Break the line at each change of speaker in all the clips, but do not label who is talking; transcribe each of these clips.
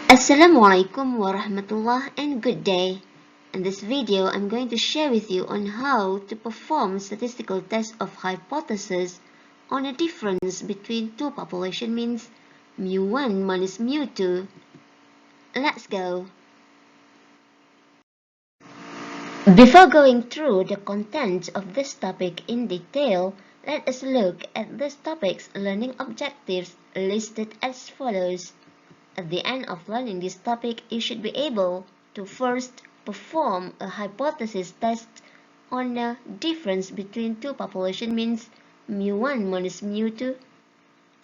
Assalamualaikum warahmatullah and good day. In this video, I'm going to share with you on how to perform statistical test of hypothesis on a difference between two population means mu1 minus mu2. Let's go. Before going through the content of this topic in detail, let us look at this topic's learning objectives listed as follows. At the end of learning this topic, you should be able to first perform a hypothesis test on the difference between two population means mu1 minus mu2.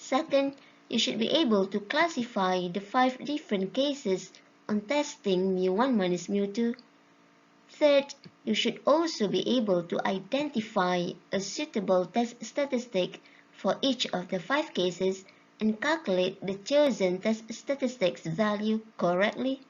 Second, you should be able to classify the 5 different cases on testing mu1 minus mu2. Third, you should also be able to identify a suitable test statistic for each of the 5 cases and calculate the chosen test statistics value correctly.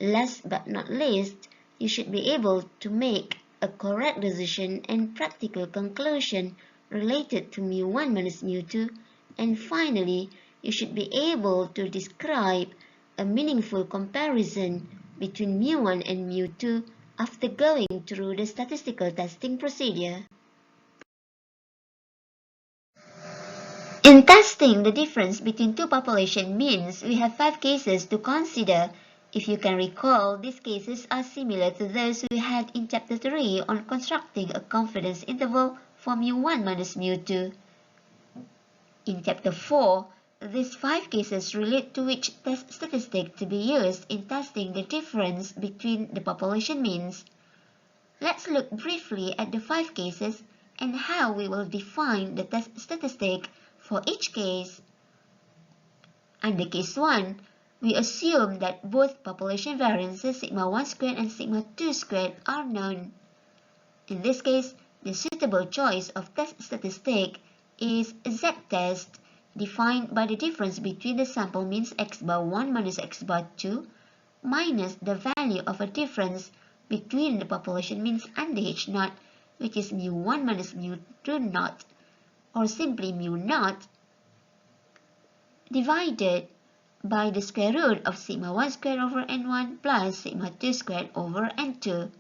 Last but not least, you should be able to make a correct decision and practical conclusion related to mu1 minus mu2. And finally, you should be able to describe a meaningful comparison between mu1 and mu2 after going through the statistical testing procedure. In testing the difference between two population means, we have 5 cases to consider. If you can recall, these cases are similar to those we had in Chapter 3 on constructing a confidence interval for mu1 minus mu2. In Chapter 4, these 5 cases relate to which test statistic to be used in testing the difference between the population means. Let's look briefly at the 5 cases and how we will define the test statistic for each case. Under case 1, we assume that both population variances sigma 1 squared and sigma 2 squared are known. In this case, the suitable choice of test statistic is z-test, defined by the difference between the sample means x bar 1 minus x bar 2 minus the value of a difference between the population means and the h0, which is mu1 minus mu2 naught, or simply mu naught, divided by the square root of sigma 1 squared over n1 plus sigma 2 squared over n2.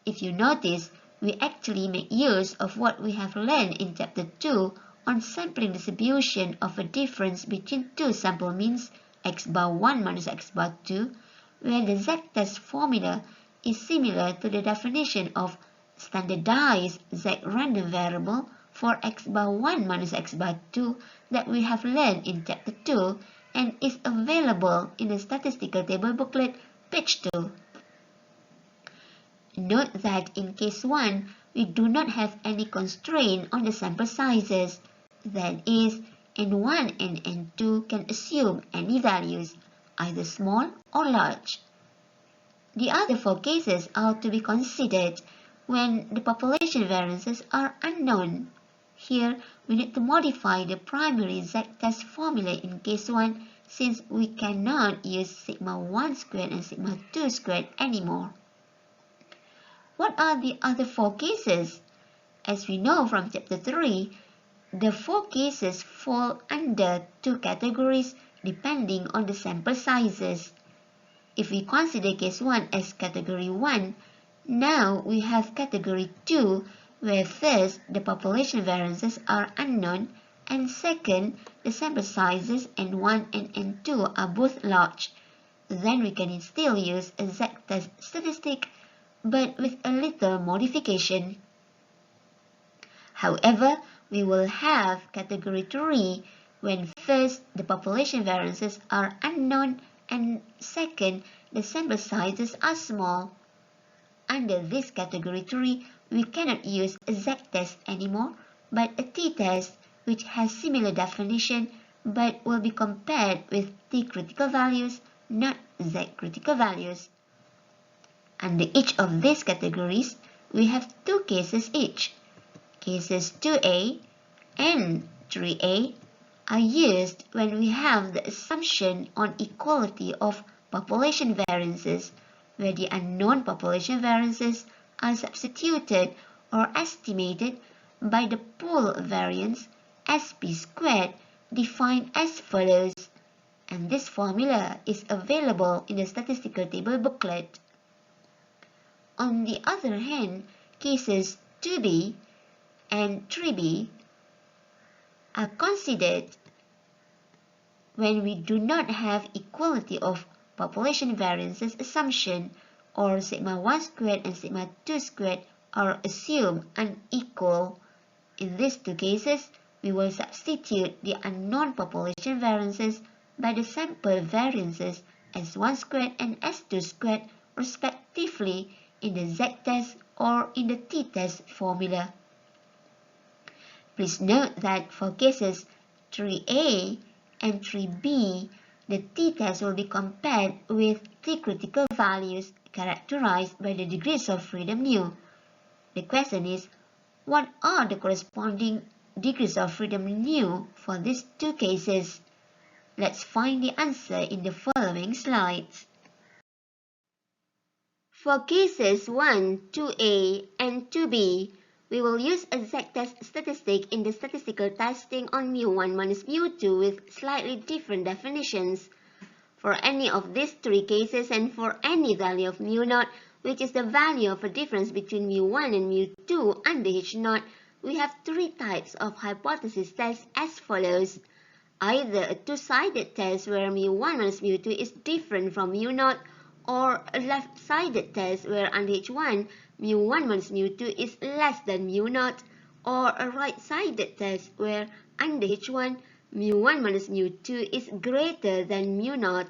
If you notice, we actually make use of what we have learned in Chapter 2 on sampling distribution of a difference between two sample means x bar 1 minus x bar 2, where the z-test formula is similar to the definition of standardized z-random variable for x bar 1 minus x bar 2 that we have learned in Chapter 2 and is available in the statistical table booklet, page 2. Note that in case 1, we do not have any constraint on the sample sizes. That is, n1 and n2 can assume any values, either small or large. The other 4 cases are to be considered when the population variances are unknown. Here, we need to modify the primary z-test formula in case 1 since we cannot use sigma 1 squared and sigma 2 squared anymore. What are the other 4 cases? As we know from Chapter 3, the 4 cases fall under 2 categories depending on the sample sizes. If we consider case 1 as category 1, now we have category 2, where first, the population variances are unknown, and second, the sample sizes n1 and n2 are both large. Then we can still use a z-test statistic, but with a little modification. However, we will have category 3, when first, the population variances are unknown, and second, the sample sizes are small. Under this category 3, we cannot use a z-test anymore, but a t-test, which has similar definition, but will be compared with t-critical values, not z-critical values. Under each of these categories, we have 2 cases each. Cases 2a and 3a are used when we have the assumption on equality of population variances, where the unknown population variances are substituted or estimated by the pool variance sp squared, defined as follows. and this formula is available in the statistical table booklet. On the other hand, cases 2b and 3b are considered when we do not have equality of population variances assumption, or sigma 1 squared and sigma 2 squared are assumed unequal. In these two cases, we will substitute the unknown population variances by the sample variances S1 squared and S2 squared respectively in the z-test or in the t-test formula. Please note that for cases 3a and 3b, the t-test will be compared with t-critical values characterized by the degrees of freedom nu. The question is, what are the corresponding degrees of freedom nu for these two cases? Let's find the answer in the following slides. For cases 1, 2a, and 2b, we will use a z-test statistic in the statistical testing on mu1 minus mu2 with slightly different definitions. For any of these three cases and for any value of mu0, which is the value of a difference between mu1 and mu2 under h0, we have three types of hypothesis tests as follows. Either a two-sided test where mu1 minus mu2 is different from mu0, or a left-sided test where under h1, mu1 minus mu2 is less than mu0, or a right-sided test where under h1, mu1 minus mu2 is greater than mu0.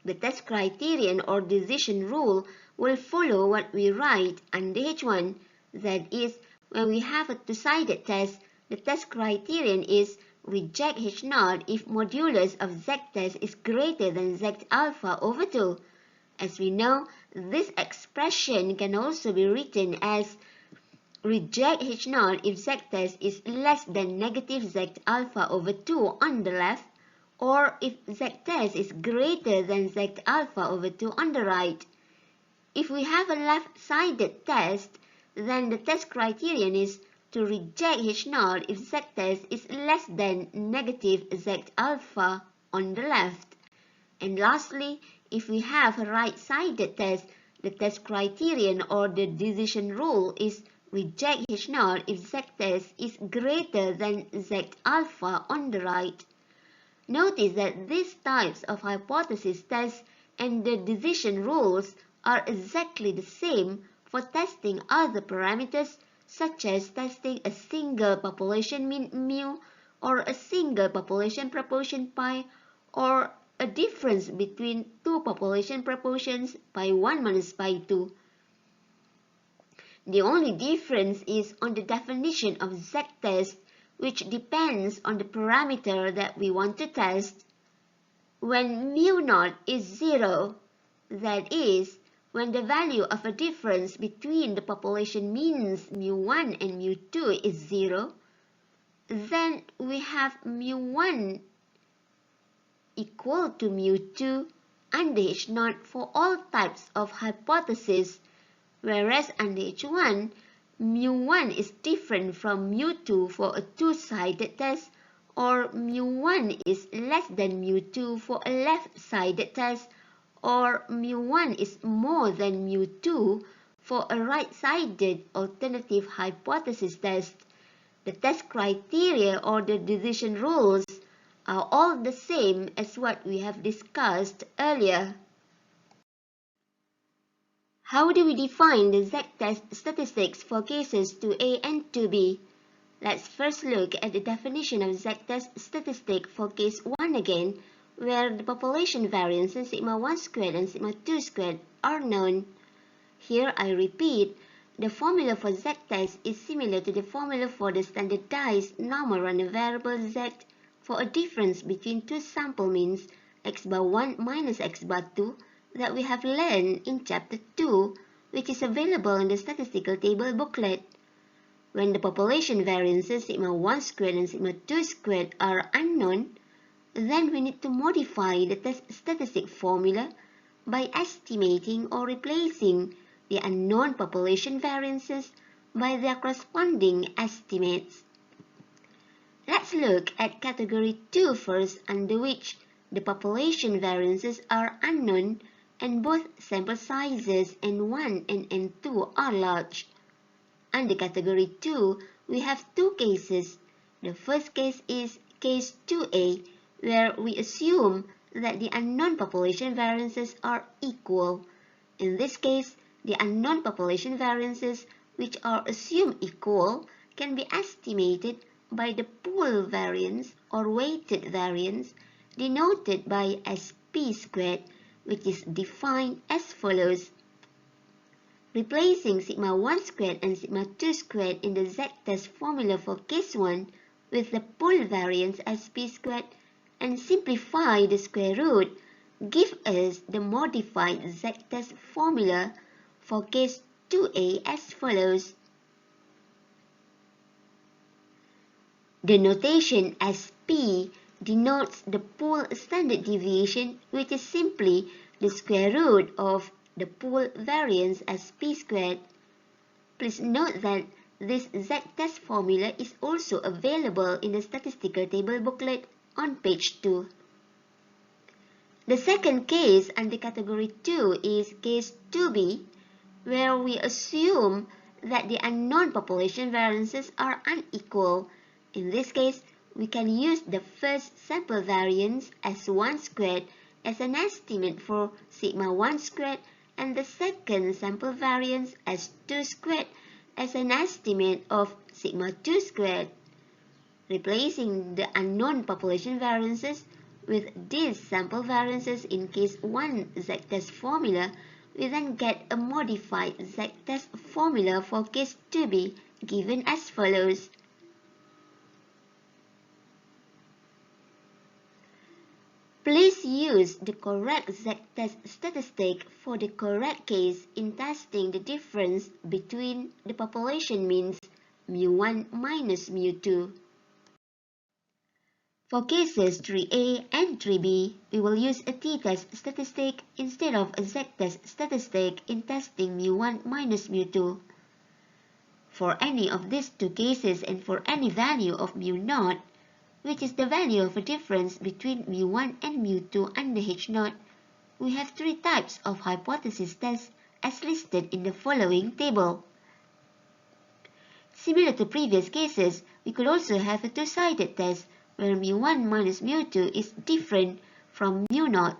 The test criterion or decision rule will follow what we write under h1. That is, when we have a two-sided test, the test criterion is reject h0 if modulus of z-test is greater than z alpha over 2. As we know, this expression can also be written as reject h0 if z-test is less than negative z alpha over 2 on the left, or if z-test is greater than z alpha over 2 on the right. If we have a left-sided test, then the test criterion is to reject h0 if z-test is less than negative z alpha on the left. And lastly, if we have a right-sided test, the test criterion or the decision rule is reject h0 if z-test is greater than z alpha on the right. Notice that these types of hypothesis tests and the decision rules are exactly the same for testing other parameters, such as testing a single population mean mu, or a single population proportion pi, or a difference between two population proportions pi 1 minus pi 2. The only difference is on the definition of z-test, which depends on the parameter that we want to test. When mu0 is 0, that is, when the value of a difference between the population means mu1 and mu2 is 0, then we have mu1 equal to mu2 under h0 for all types of hypotheses, whereas under h1, mu1 is different from mu2 for a two-sided test, or mu1 is less than mu2 for a left-sided test, or mu1 is more than mu2 for a right-sided alternative hypothesis test. The test criteria or the decision rules are all the same as what we have discussed earlier. How do we define the z-test statistics for cases 2a and 2b? Let's first look at the definition of z-test statistic for case 1 again, where the population variances sigma 1 squared and sigma 2 squared are known. Here I repeat, the formula for z-test is similar to the formula for the standardized normal random variable z for a difference between two sample means x bar 1 minus x bar 2 that we have learned in chapter 2, which is available in the statistical table booklet. When the population variances sigma 1 squared and sigma 2 squared are unknown, then we need to modify the test statistic formula by estimating or replacing the unknown population variances by their corresponding estimates. Let's look at category 2 first, under which the population variances are unknown and both sample sizes N1 and N2 are large. Under category 2, we have two cases. The first case is case 2A, where we assume that the unknown population variances are equal. In this case, the unknown population variances, which are assumed equal, can be estimated by the pool variance or weighted variance, denoted by SP squared, which is defined as follows. Replacing sigma 1 squared and sigma 2 squared in the z-test formula for case 1 with the pool variance SP squared and simplify the square root, give us the modified z-test formula for case 2A as follows. The notation SP denotes the pool standard deviation, which is simply the square root of the pool variance SP squared. Please note that this z-test formula is also available in the statistical table booklet on page 2. The second case under category 2 is case 2B, where we assume that the unknown population variances are unequal. In this case, we can use the first sample variance as 1 squared as an estimate for sigma 1 squared and the second sample variance as 2 squared as an estimate of sigma 2 squared. Replacing the unknown population variances with these sample variances in case 1 z-test formula, we then get a modified z-test formula for case 2B given as follows. Please use the correct z-test statistic for the correct case in testing the difference between the population means mu1 minus mu2. For cases 3A and 3B, we will use a t-test statistic instead of a z-test statistic in testing mu1 minus mu2. For any of these two cases and for any value of mu0, which is the value of a difference between mu1 and mu2 under H0, we have three types of hypothesis tests as listed in the following table. Similar to previous cases, we could also have a two-sided test where mu1 minus mu2 is different from mu0,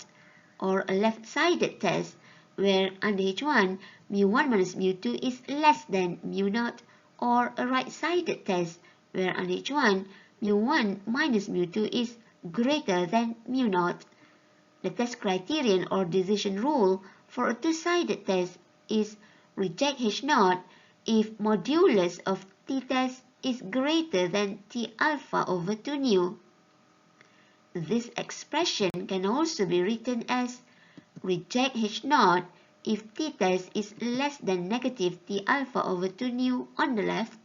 or a left-sided test where under H1 mu1 minus mu2 is less than mu0, or a right-sided test where under H1 mu1 minus mu2 is greater than mu0. The test criterion or decision rule for a two-sided test is reject H0 if modulus of t-test is greater than t alpha over 2 nu. This expression can also be written as reject H0 if t-test is less than negative t alpha over 2 nu on the left,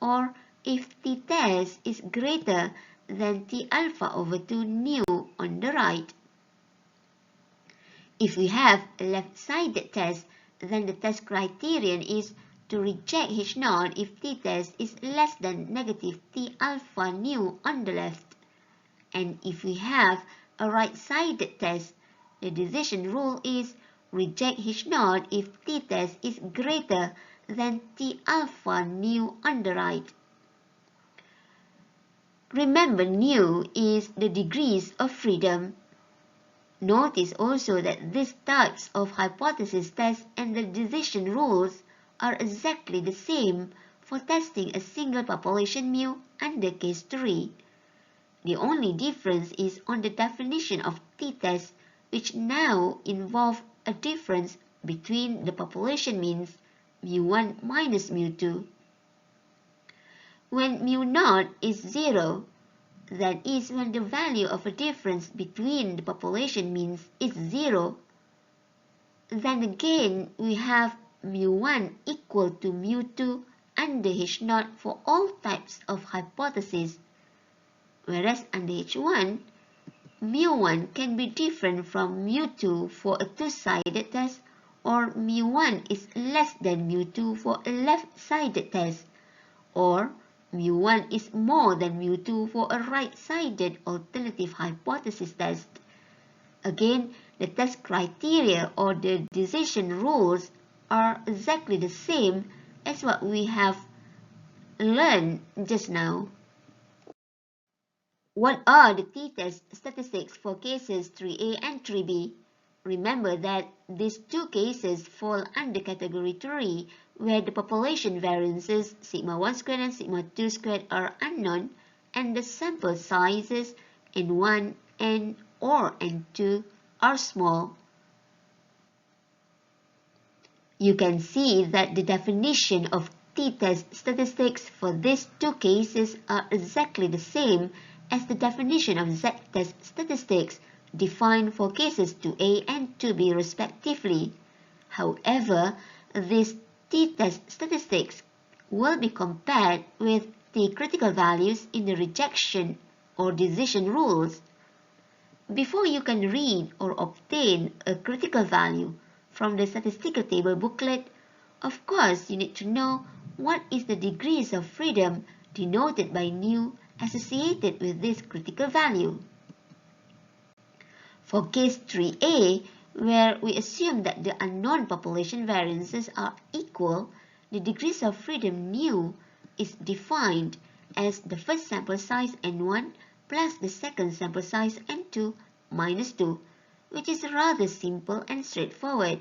or if t-test is greater than t alpha over 2 nu on the right. If we have a left-sided test, then the test criterion is to reject H0 if t-test is less than negative t alpha nu on the left. And if we have a right-sided test, the decision rule is reject H0 if t-test is greater than t alpha nu on the right. Remember, nu is the degrees of freedom. Notice also that these types of hypothesis tests and the decision rules are exactly the same for testing a single population mu under case 3. The only difference is on the definition of t-test, which now involve a difference between the population means mu1 minus mu2. When mu0 is 0, that is when the value of a difference between the population means is 0, then again we have mu1 equal to mu2 under H0 for all types of hypotheses, whereas under H1, mu1 can be different from mu2 for a two-sided test, or mu1 is less than mu2 for a left-sided test, or mu1 is more than mu2 for a right-sided alternative hypothesis test. Again, the test criteria or the decision rules are exactly the same as what we have learned just now. What are the t-test statistics for cases 3A and 3B? Remember that these two cases fall under category 3, where the population variances sigma 1 squared and sigma 2 squared are unknown, and the sample sizes n1 or n2 are small. You can see that the definition of t-test statistics for these two cases are exactly the same as the definition of z-test statistics defined for cases 2A and 2B respectively. However, these t-test statistics will be compared with the critical values in the rejection or decision rules. Before you can read or obtain a critical value from the statistical table booklet, of course you need to know what is the degrees of freedom denoted by nu associated with this critical value. For case 3A, where we assume that the unknown population variances are equal, the degrees of freedom nu is defined as the first sample size n1 plus the second sample size n2 minus 2, which is rather simple and straightforward.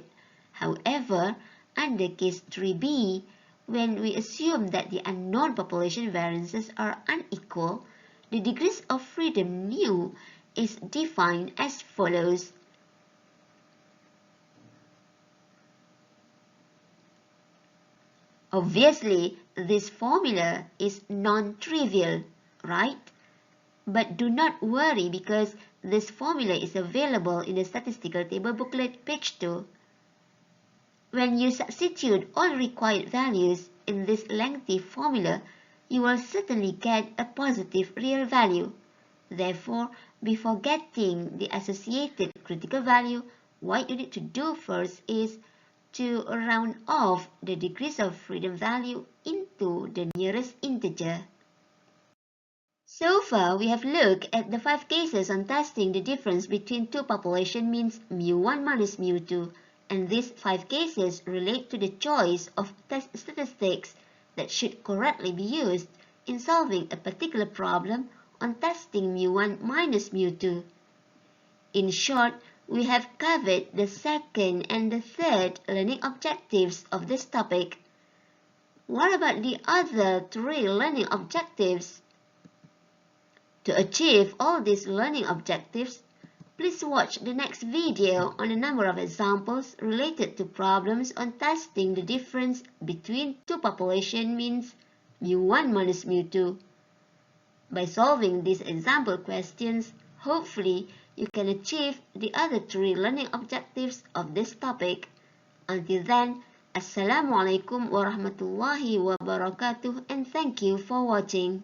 However, under case 3B, when we assume that the unknown population variances are unequal, the degrees of freedom nu is defined as follows. Obviously, this formula is non-trivial, right? But do not worry because this formula is available in the statistical table booklet page 2. When you substitute all required values in this lengthy formula, you will certainly get a positive real value. Therefore, before getting the associated critical value, what you need to do first is to round off the degrees of freedom value into the nearest integer. So far, we have looked at the 5 cases on testing the difference between two population means mu1 minus mu2, and these 5 cases relate to the choice of test statistics that should correctly be used in solving a particular problem on testing mu1 minus mu2. In short, we have covered the second and the third learning objectives of this topic. What about the other 3 learning objectives? To achieve all these learning objectives, please watch the next video on a number of examples related to problems on testing the difference between two population means mu1 minus mu2. By solving these example questions, hopefully you can achieve the other 3 learning objectives of this topic. Until then, Assalamualaikum warahmatullahi wabarakatuh and thank you for watching.